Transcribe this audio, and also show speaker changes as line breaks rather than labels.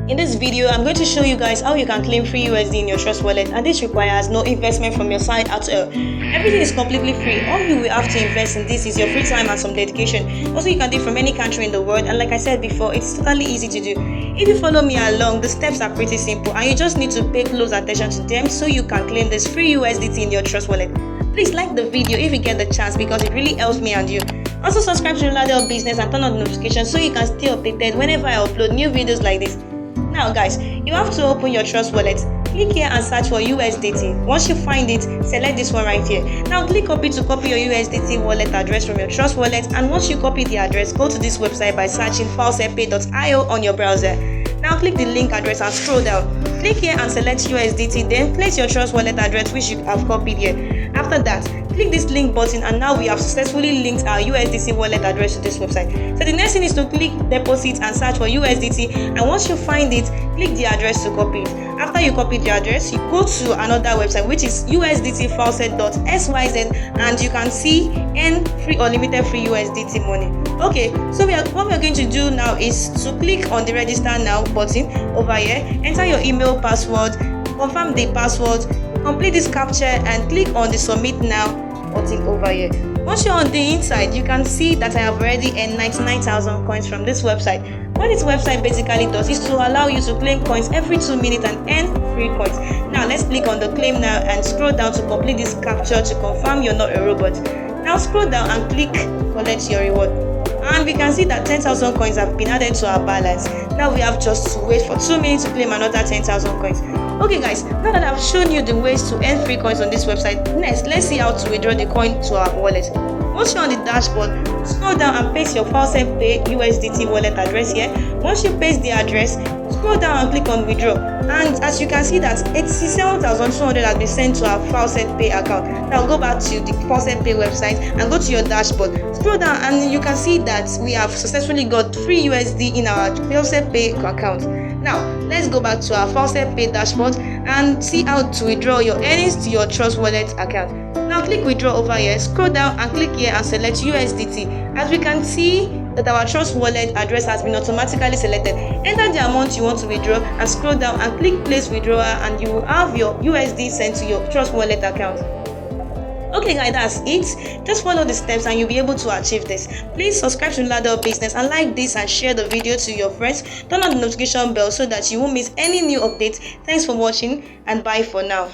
In this video, I'm going to show you guys how you can claim free USD in your Trust wallet, and this requires no investment from your side at all. Everything is completely free. All you will have to invest in this is your free time and some dedication. Also, you can do it from any country in the world, and like I said before, it's totally easy to do. If you follow me along, the steps are pretty simple, and you just need to pay close attention to them so you can claim this free USDT in your Trust wallet. Please like the video if you get the chance, because it really helps me and you. Also, subscribe to Roladel Business and turn on the notifications so you can stay updated whenever I upload new videos like this. Now guys, you have to open your Trust wallet. Click here and search for USDT. Once you find it, select this one right here. Now click copy to copy your USDT wallet address from your Trust wallet, and once you copy the address, go to this website by searching falsepay.io on your browser. Now click the link address and scroll down. Click here and select USDT, then place your Trust wallet address which you have copied here. After that, click this link button, and now we have successfully linked our USDT wallet address to this website. So the next thing is to click deposit and search for USDT, and once you find it, click the address to copy it. After you copy the address, you go to another website which is usdtfaucet.syz, and you can see earn free or limited free USDT money. Okay, so what we are going to do now is to click on the register now button over here, enter your email password, confirm the password, complete this captcha, and click on the submit now button over here. Once you're on the inside, you can see that I have already earned 99,000 coins from this website. What this website basically does is to allow you to claim coins every 2 minutes and earn free coins. Now let's click on the claim now and scroll down to complete this captcha to confirm you're not a robot. Now scroll down and click collect your reward. And we can see that 10,000 coins have been added to our balance. Now we have just to wait for 2 minutes to claim another 10,000 coins. Okay guys, now that I've shown you the ways to earn free coins on this website, next let's see how to withdraw the coin to our wallet. Once you're on the dashboard, scroll down and paste your FalsePay USDT wallet address here. Once you paste the address, scroll down and click on withdraw. And as you can see that 87,200 has been sent to our FalsePay account. Now go back to the FalsePay website and go to your dashboard. Scroll down and you can see that we have successfully got free USD in our FalsePay account. Now let's go back to our FalsePay dashboard and see how to withdraw your earnings to your Trust wallet account. Now click withdraw over here, scroll down and click here and select USDT. As we can see that our Trust wallet address has been automatically selected. Enter the amount you want to withdraw and scroll down and click place withdrawal, and you will have your USD sent to your Trust wallet account. Okay guys, that's it. Just follow the steps and you'll be able to achieve this. Please subscribe to Roladel Business and like this and share the video to your friends. Turn on the notification bell so that you won't miss any new updates. Thanks for watching and bye for now.